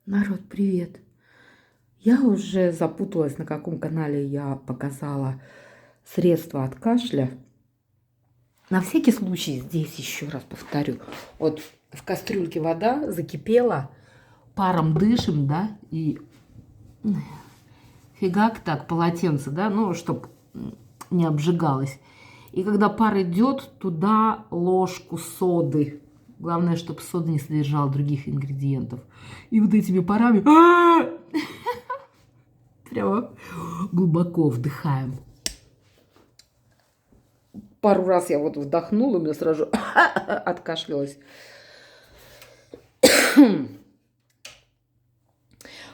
Народ, привет! Я уже запуталась, на каком канале я показала средства от кашля. На всякий случай здесь еще раз повторю. Вот в кастрюльке вода закипела, паром дышим, да, и фигак так, полотенце, да, ну, чтобы не обжигалось. И когда пар идет, туда ложку соды. Главное, чтобы сода не содержала других ингредиентов. И вот этими парами прямо глубоко вдыхаем. Пару раз я вот вдохнула, у меня сразу откашлялась.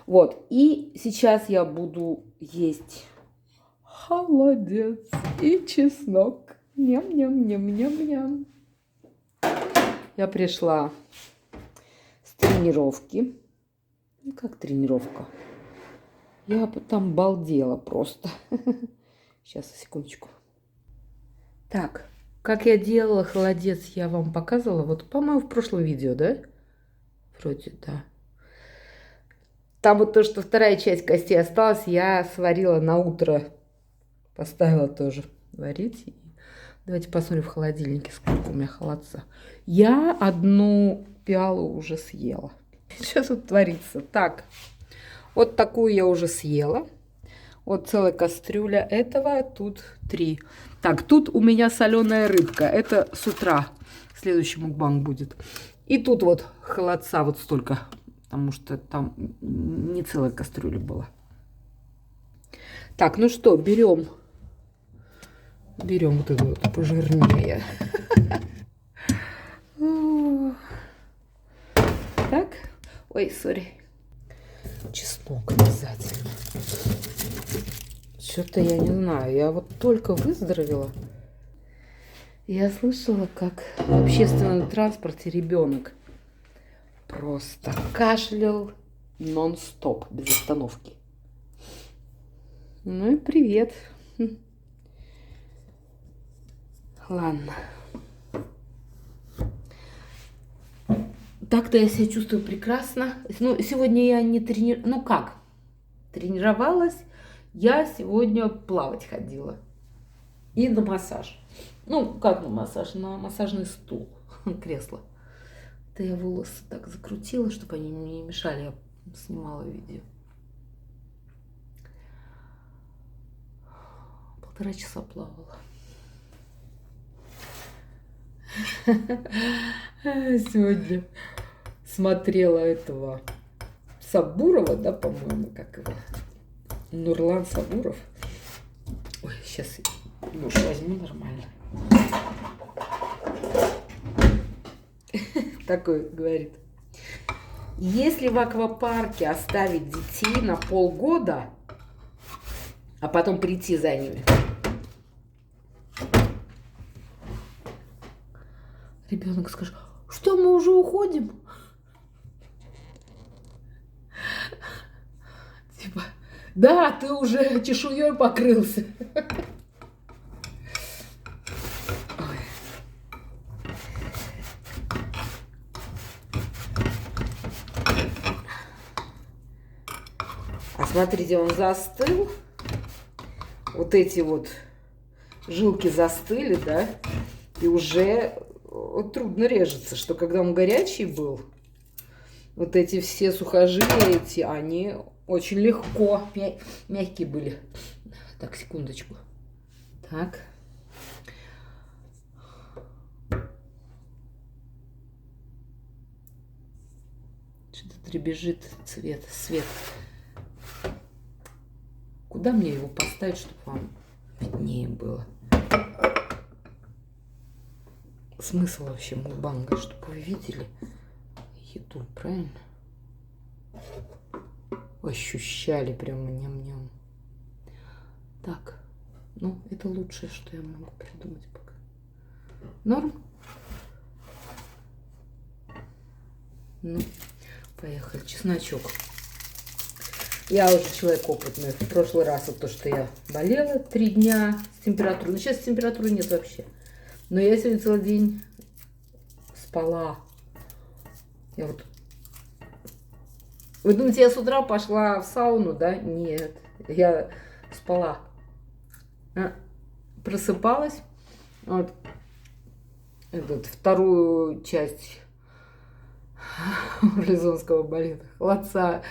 Вот, и сейчас я буду есть холодец и чеснок. Ням-ням-ням-ням-ням. Я пришла с тренировки. Ну, как тренировка? Я там балдела просто. Сейчас, секундочку. Так, как я делала холодец, я вам показывала. Вот, по-моему, в прошлом видео, да? Вроде, да. Там вот то, что вторая часть костей осталась, я сварила на утро. Поставила тоже варить. Давайте посмотрим в холодильнике, сколько у меня холодца. Я одну пиалу уже съела. Сейчас вот творится. Так, вот такую я уже съела. Вот целая кастрюля этого, тут 3. Так, тут у меня соленая рыбка. Это с утра. Следующий мукбанг будет. И тут вот холодца вот столько. Потому что там не целая кастрюля была. Так, ну что, берем вот эту вот пожирнее. Так, ой, сори. Чеснок обязательно. Что-то я не знаю. Я вот только выздоровела. Я слышала, как в общественном транспорте ребенок просто кашлял нон-стоп, без остановки. Ну и привет. Ладно. Так-то я себя чувствую прекрасно. Ну, сегодня я не тренировалась. Ну как? Тренировалась. Я сегодня плавать ходила. И на массаж. Ну, как на массаж? На массажный стул. Кресло. Это я волосы так закрутила, чтобы они мне не мешали. Я снимала видео. 1,5 часа плавала. Сегодня смотрела этого Сабурова, да, по-моему, как его? Нурлан Сабуров. Ой, сейчас нож возьму нормально. Такой говорит. Если в аквапарке оставить детей на полгода, а потом прийти за ними, ребенок скажет, что мы уже уходим? Типа, да, ты уже чешуей покрылся. А смотрите, он застыл. Вот эти вот жилки застыли, да, и уже трудно режется, что когда он горячий был, вот эти все сухожилия эти, они очень легко, мягкие были. Так, секундочку. Так. Что-то дребезжит свет. Куда мне его поставить, чтобы вам виднее было? Смысл вообще мукбанга, чтобы вы видели еду, правильно? Ощущали прямо ням-ням. Так, ну это лучшее, что я могу придумать пока. Норм? Ну, поехали. Чесночок. Я уже человек опытный. В прошлый раз вот то, что я болела 3 дня с температурой. Но сейчас температуры нет вообще. Но я сегодня целый день спала. Я вот Вы думаете, я с утра пошла в сауну, да? Нет, я спала. Просыпалась. Вот. Вторую часть Марлезонского балета холодца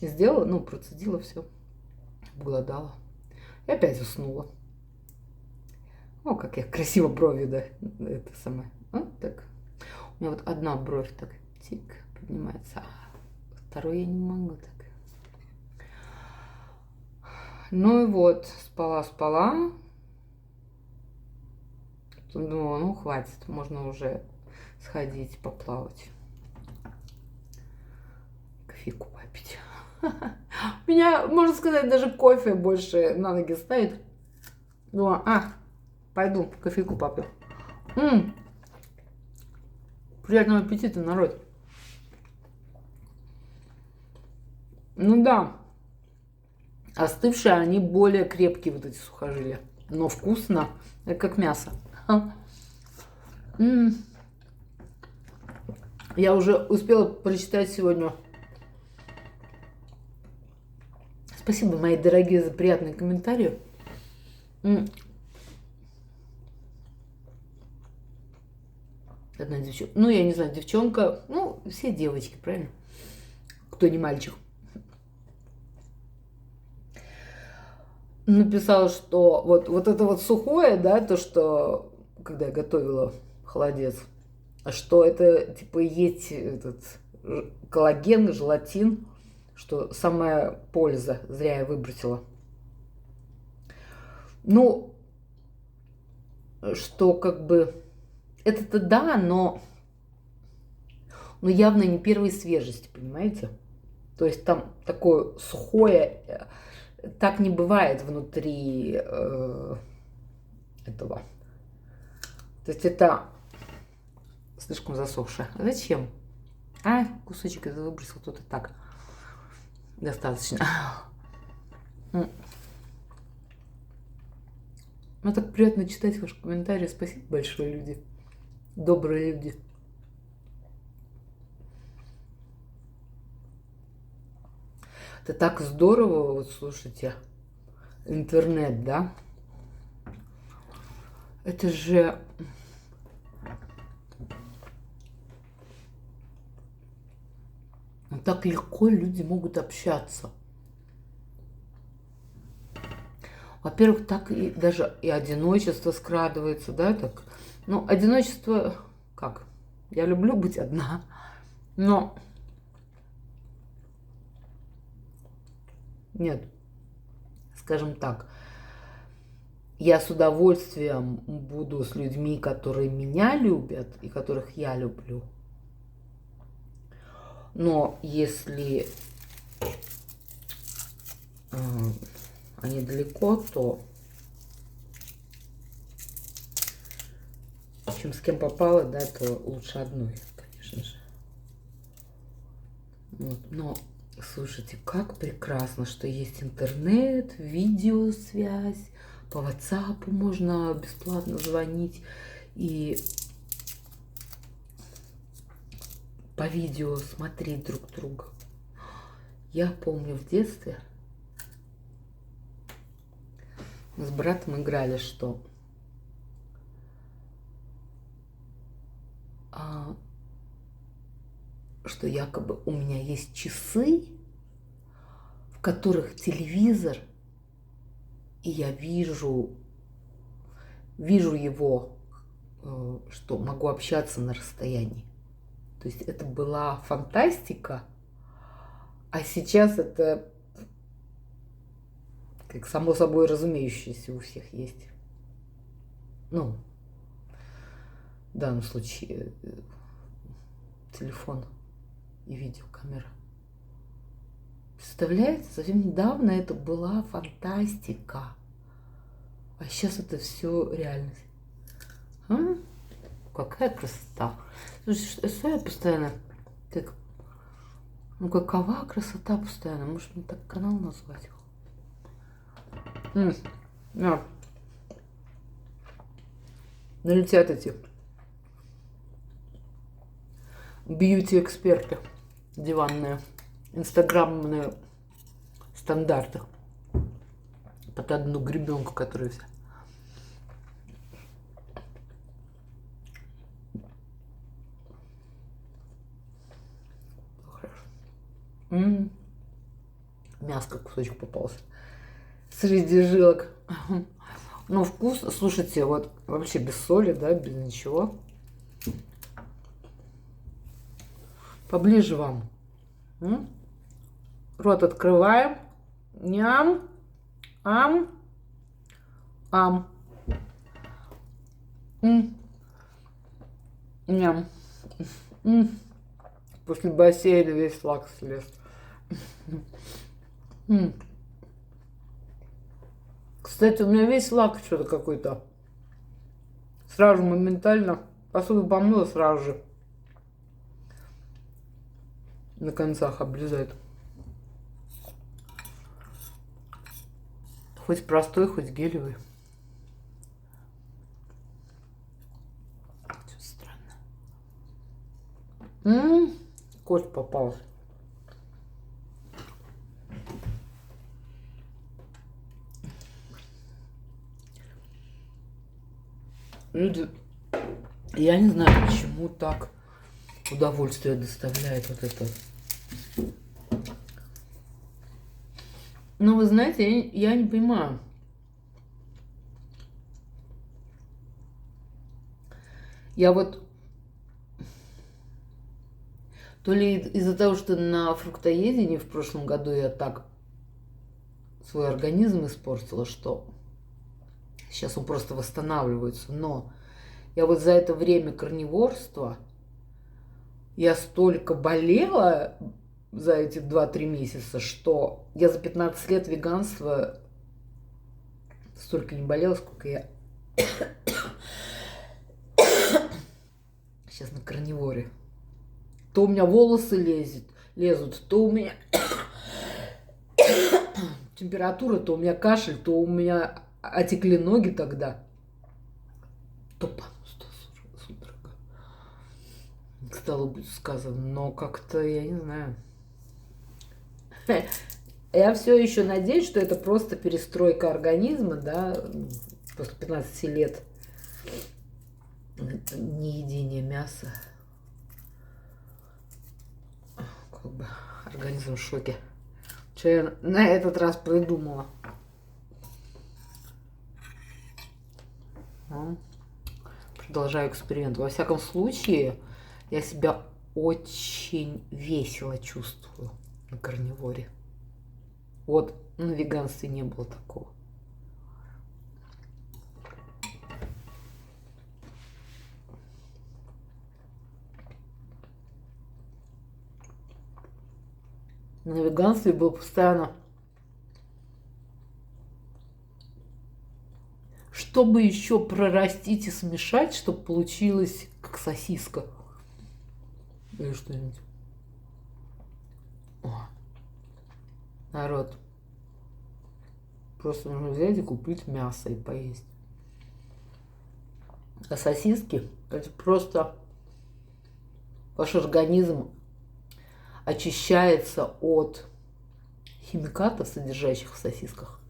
сделала, ну, процедила все, обглодала. И опять уснула. О, как я красиво брови, да, это самое. Вот так. У меня вот одна бровь так тик поднимается, а второй я не могу так. Ну и вот, спала. Потом думала, ну хватит, можно уже сходить поплавать. Кофейку попить. Меня, можно сказать, даже кофе больше на ноги ставит. Думаю, пойду кофейку попью. Приятного аппетита, народ. Ну да, остывшие, они более крепкие, вот эти сухожилия. Но вкусно, это как мясо. Я уже успела прочитать сегодня. Спасибо, мои дорогие, за приятные комментарии. Одна девчонка, ну я не знаю, девчонка, ну все девочки, правильно? Кто не мальчик. Написала, что вот это вот сухое, да, то, что, когда я готовила холодец, что это, типа, есть этот коллаген, желатин, что самая польза, зря я выбросила. Ну, что как бы, это-то да, но явно не первой свежести, понимаете? То есть там такое сухое, так не бывает внутри этого. То есть это слишком засохшее. Зачем? Кусочек это выбросил тут и так. Достаточно. Ну, так приятно читать ваши комментарии. Спасибо большое, люди. Добрые люди. Это так здорово, вот слушайте, интернет, да? Это же... Так легко люди могут общаться. Во-первых, так и даже и одиночество скрадывается, да, так. Ну, одиночество, как? Я люблю быть одна, но... Нет, скажем так, я с удовольствием буду с людьми, которые меня любят и которых я люблю. Но если они далеко, то в общем, с кем попало, да, то лучше одной, конечно же. Вот. Но слушайте, как прекрасно, что есть интернет, видеосвязь, по WhatsApp можно бесплатно звонить и по видео смотреть друг друга. Я помню в детстве с братом играли, что якобы у меня есть часы, в которых телевизор, и я вижу его, что могу общаться на расстоянии. То есть это была фантастика, а сейчас это как само собой разумеющееся у всех есть. Ну, в данном случае телефон и видеокамера. Представляете, совсем недавно это была фантастика, а сейчас это все реальность. Какая красота! Слушай, что я постоянно так... Ну какова красота постоянно? Может мне так канал назвать? Налетят эти бьюти-эксперты. диванные, инстаграмные стандарты под одну гребенку, которую вся. Хорошо. Мяско кусочек попался среди жилок. Ну, вкус, слушайте, вот вообще без соли, да, без ничего. Поближе вам. Рот открываем. Ням. Ам. Ам. Ням. После бассейна весь лак слез. Кстати, у меня весь лак что-то какой-то. Сразу моментально. Посуду помыла, сразу же на концах облизает. Хоть простой, хоть гелевый. Что странно. Кость попалась. Люди, я не знаю, почему так удовольствие доставляет вот это. Но вы знаете, я не понимаю. Я вот то ли из-за того, что на фруктоедении в прошлом году я так свой организм испортила, что сейчас он просто восстанавливается. Но я вот за это время карниворства я столько болела за эти 2-3 месяца, что я за 15 лет веганства столько не болела, сколько я сейчас на карниворе. То у меня волосы лезут, то у меня температура, то у меня кашель, то у меня отекли ноги тогда. То судорога. Стало быть сказано, но как-то, я не знаю. Я все еще надеюсь, что это просто перестройка организма, да, после 15 лет неедения мяса. Как бы организм в шоке. Что я на этот раз придумала? Продолжаю эксперимент. Во всяком случае, я себя очень весело чувствую на карниворе. Вот на веганстве не было такого. На веганстве было постоянно, чтобы еще прорастить и смешать, чтобы получилось как сосиска или что-нибудь. Народ, просто нужно взять и купить мясо и поесть. А сосиски — это просто ваш организм очищается от химикатов, содержащих в сосисках.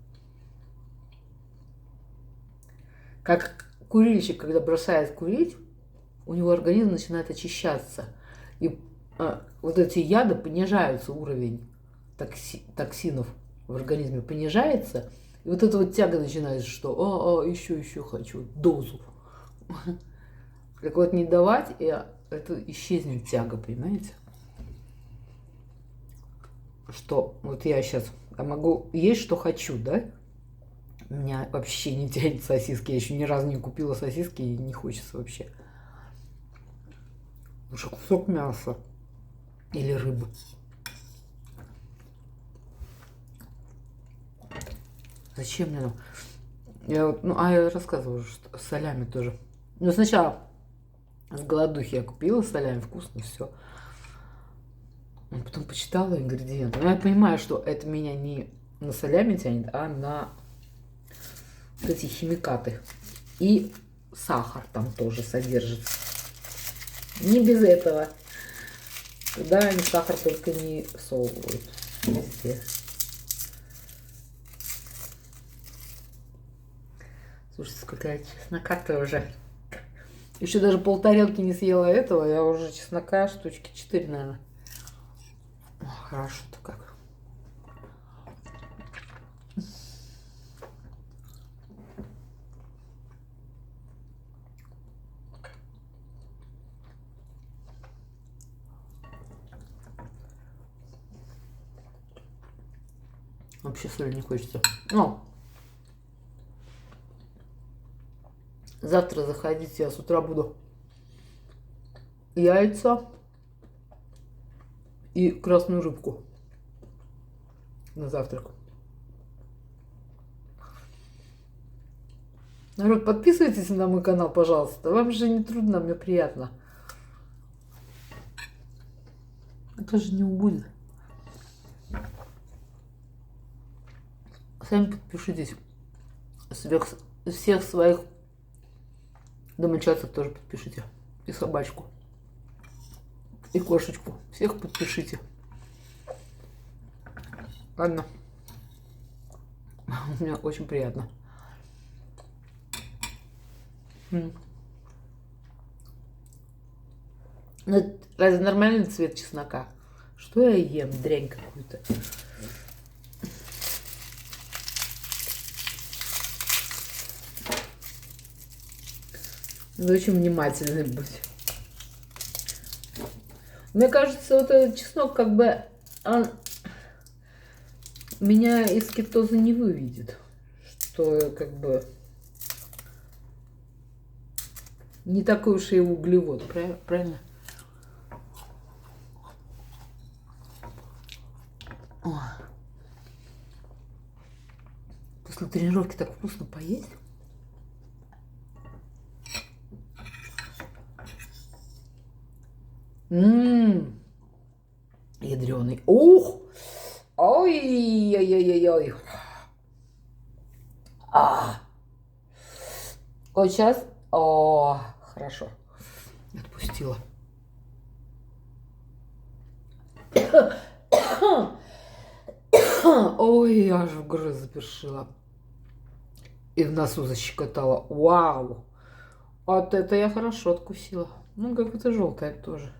Как курильщик, когда бросает курить, у него организм начинает очищаться. И вот эти яды понижаются, уровень токсинов в организме понижается. И вот эта вот тяга начинается, что еще хочу дозу. Так вот не давать, и это исчезнет тяга, понимаете? Что вот я сейчас могу есть, что хочу, да? Меня вообще не тянет сосиски. Я еще ни разу не купила сосиски и не хочется вообще. Лучше кусок мяса или рыбы. Зачем мне там? Я вот, я рассказывала, что солями тоже. Ну, сначала с голодухи я купила солями, вкусно, все. Потом почитала ингредиенты. Но я понимаю, что это меня не на солями тянет, а на вот эти химикаты. И сахар там тоже содержится. Не без этого. Да, они сахар только не всовывают везде. Слушайте, сколько я чеснока-то уже. Еще даже полтарелки не съела этого, я уже чеснока штучки 4, наверное. О, хорошо-то как. Вообще соли не хочется. Но завтра заходите, я с утра буду яйца и красную рыбку на завтрак. Народ, подписывайтесь на мой канал, пожалуйста. Вам же не трудно, мне приятно. Это же не убудет. Сами подпишитесь. Всех своих домочадцев тоже подпишите. И собачку. И кошечку. Всех подпишите. Ладно. Мне очень приятно. Ну, разве нормальный цвет чеснока? Что я ем? Дрянь какую-то. Надо очень внимательной быть. Мне кажется, вот этот чеснок как бы он меня из кетоза не выведет. Что как бы не такой уж и углевод, правильно? О. После тренировки так вкусно поесть. Ядреный. Ух! Ой-ой-ой-ой-ой. Вот сейчас. О, хорошо. Отпустила. Ой, я аж в горле запершила. И в носу защекотала. Вау! Вот это я хорошо откусила. Ну, как-то желтое тоже.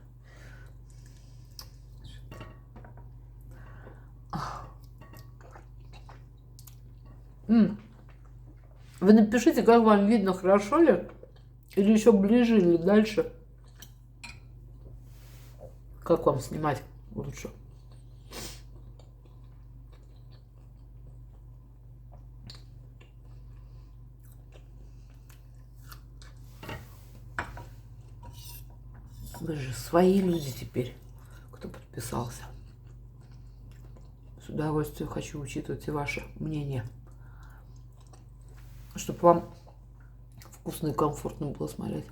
Вы напишите, как вам видно, хорошо ли? Или еще ближе, или дальше. Как вам снимать лучше? Вы же свои люди теперь, кто подписался. С удовольствием хочу учитывать и ваше мнение. Чтобы вам вкусно и комфортно было смотреть.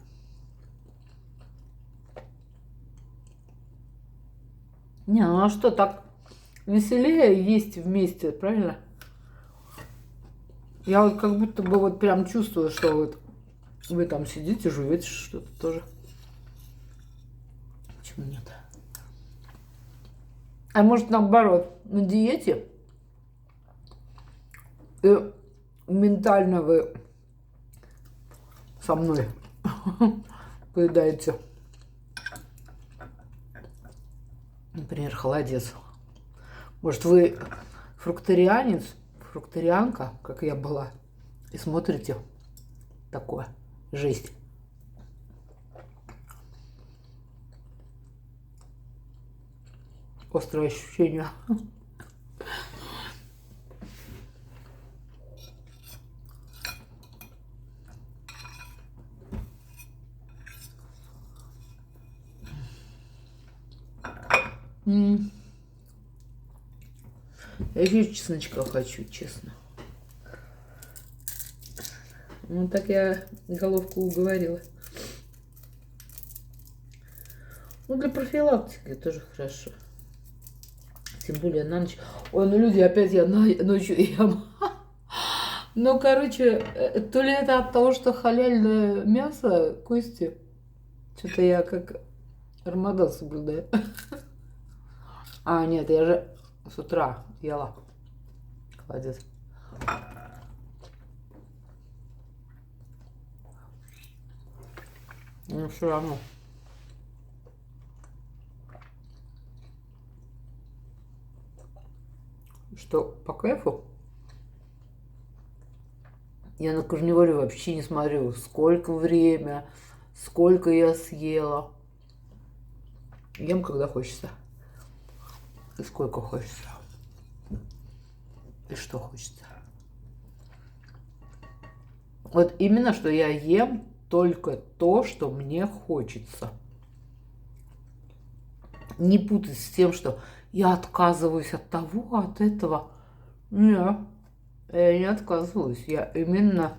Не, ну а что, так веселее есть вместе, правильно? Я вот как будто бы вот прям чувствую, что вот вы там сидите, жуете что-то тоже. Почему нет? А может наоборот, на диете и ментально вы со мной поедаете. Например, холодец. Может, вы фрукторианец, фрукторианка, как я была, и смотрите такое. Жесть. Острое ощущение. Я еще чесночка хочу, честно. Ну, так я головку уговорила. Ну, для профилактики тоже хорошо. Тем более на ночь. Ой, ну люди, опять я ночью ем. Ну, короче, то ли это от того, что халяльное мясо, кости. Что-то я как Рамадан соблюдаю. А, нет, я же с утра ела. Холодец. Но все равно. Что, по кайфу? Я на карниворе вообще не смотрю, сколько время, сколько я съела. Ем, когда хочется. И сколько хочется. И что хочется. Вот именно, что я ем только то, что мне хочется. Не путать с тем, что я отказываюсь от того, от этого. Нет, я не отказываюсь. Я именно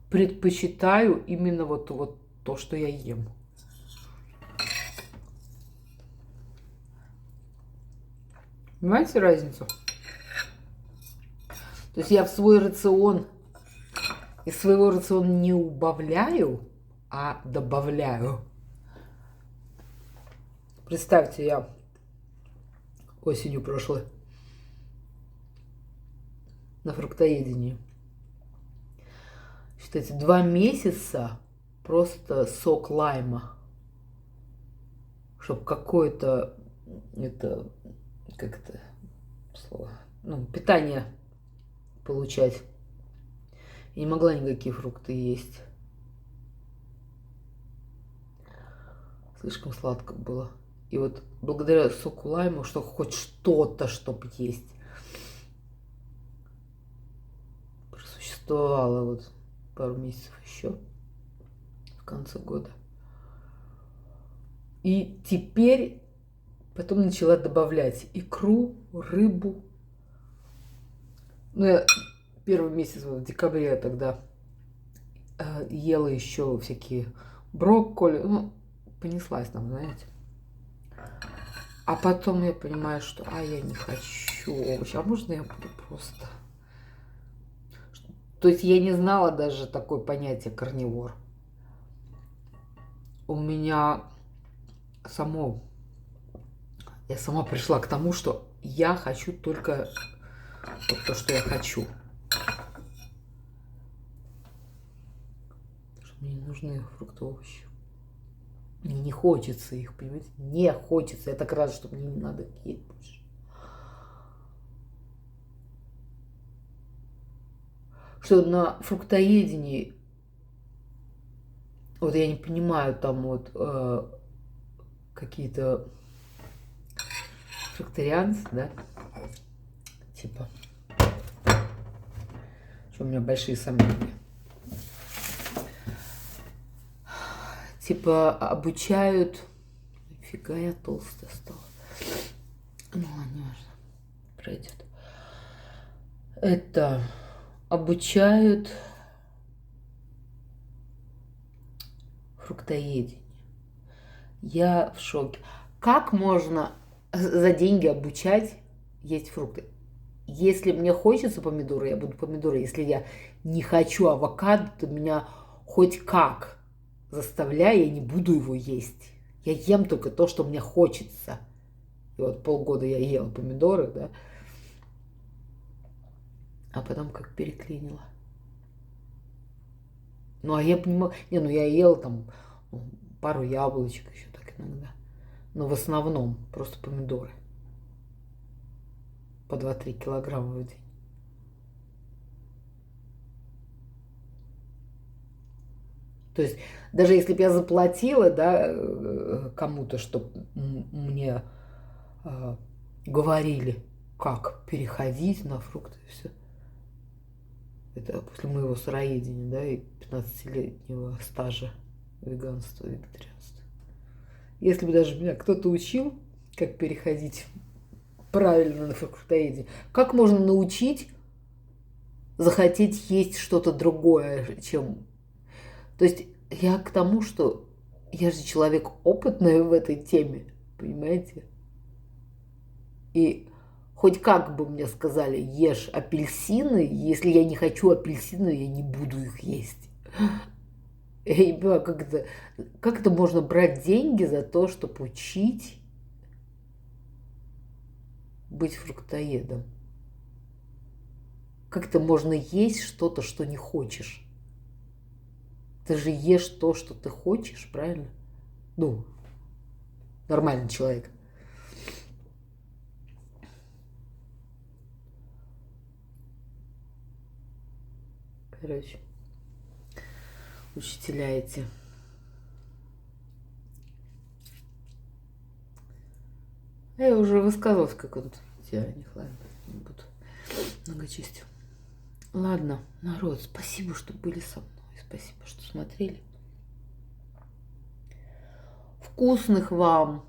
предпочитаю именно вот то, что я ем. Понимаете разницу? То есть я в свой рацион, из своего рациона не убавляю, а добавляю. Представьте, я осенью прошлой на фруктоедении. Считайте, 2 месяца просто сок лайма. Чтобы какое-то, это, как это слово, ну, питание получать. Я не могла никакие фрукты есть. Слишком сладко было. И вот благодаря соку лайма, что хоть что-то, чтобы есть, просуществовало вот пару месяцев еще в конце года. И теперь потом начала добавлять икру, рыбу. Ну, я первый месяц, в декабре, я тогда ела еще всякие брокколи. Ну, понеслась там, знаете. А потом я понимаю, что я не хочу овощи. А можно я буду просто... То есть я не знала даже такое понятие карнивор. У меня я сама пришла к тому, что я хочу только вот то, что я хочу. Что мне не нужны фрукты, овощи. Мне не хочется их, понимаете? Не хочется. Я так рада, что мне не надо есть больше. Что на фруктоедении, вот я не понимаю, там вот какие-то фрукторианцы, да, типа, что у меня большие сомнения, типа обучают, фига я толстая стала, ну ладно, не важно, пройдет, это обучают фруктоедению. Я в шоке. Как можно за деньги обучать есть фрукты? Если мне хочется помидоры, я буду помидоры. Если я не хочу авокадо, то меня хоть как заставляй, я не буду его есть. Я ем только то, что мне хочется. И вот полгода я ела помидоры, да, а потом как переклинила. Ну, а я понимаю, я ела там пару яблочек еще так иногда. Но в основном просто помидоры. По 2-3 килограмма в день. То есть даже если бы я заплатила, да, кому-то, чтобы мне говорили, как переходить на фрукты и все. Это после моего сыроедения, да, и 15-летнего стажа веганства, вегетарианства. Если бы даже меня кто-то учил, как переходить правильно на фруктоедение, как можно научить захотеть есть что-то другое, чем... То есть я к тому, что я же человек опытный в этой теме, понимаете? И хоть как бы мне сказали, ешь апельсины, если я не хочу апельсины, я не буду их есть. Я не понимаю, как это можно брать деньги за то, чтобы учить быть фруктоедом? Как это можно есть что-то, что не хочешь? Ты же ешь то, что ты хочешь, правильно? Ну, нормальный человек. Короче, учителя эти. Я уже высказалась, как он тебя не ладно, не буду многочестию. Ладно, народ, спасибо, что были со мной. Спасибо, что смотрели. Вкусных вам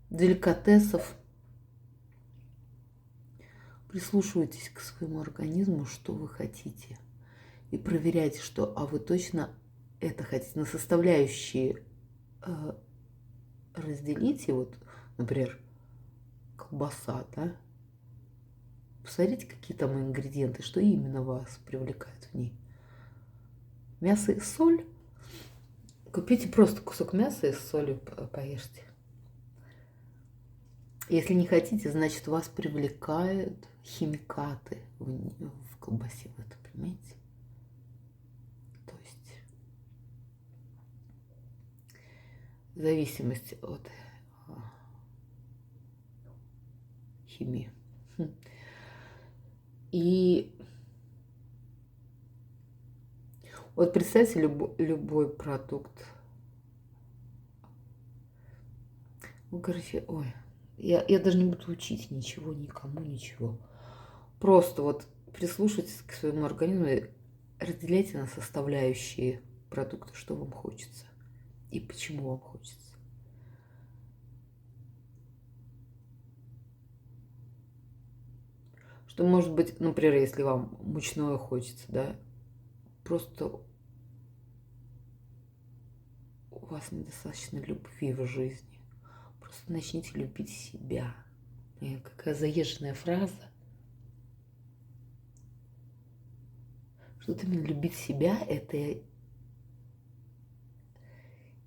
деликатесов. Прислушивайтесь к своему организму, что вы хотите. И проверяйте, что, а вы точно это хотите. На составляющие разделите, вот, например, колбаса, да? Посмотрите, какие там ингредиенты, что именно вас привлекает в ней. Мясо и соль. Купите просто кусок мяса и с солью поешьте. Если не хотите, значит, вас привлекают химикаты в колбасе, вы это понимаете? То есть зависимость от химии. И вот представьте любой продукт. Ну, короче, ой, я даже не буду учить ничего, никому ничего. Просто вот прислушайтесь к своему организму и разделяйте на составляющие продукты, что вам хочется и почему вам хочется. Что может быть, например, если вам мучное хочется, да, просто у вас недостаточно любви в жизни. Просто начните любить себя. И какая заезженная фраза. Что вот именно любить себя – это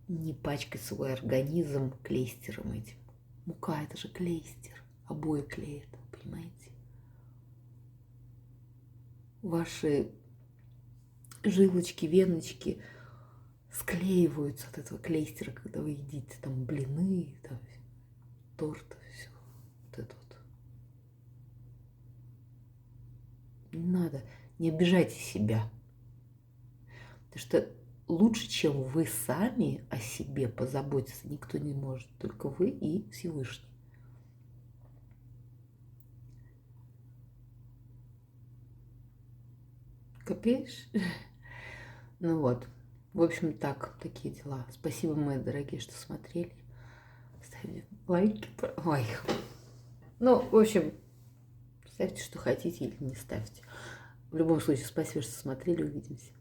не пачкать свой организм клейстером этим. Мука – это же клейстер, обои клеят, понимаете? Ваши жилочки, веночки склеиваются от этого клейстера, когда вы едите там блины, там, торт, все вот это вот. Не надо, не обижайте себя. Потому что лучше, чем вы сами о себе позаботиться, никто не может. Только вы и Всевышний. Копеешь? Ну вот. В общем, такие дела. Спасибо, мои дорогие, что смотрели. Ставьте лайки. Ой. Ну, в общем, ставьте, что хотите, или не ставьте. В любом случае, спасибо, что смотрели. Увидимся.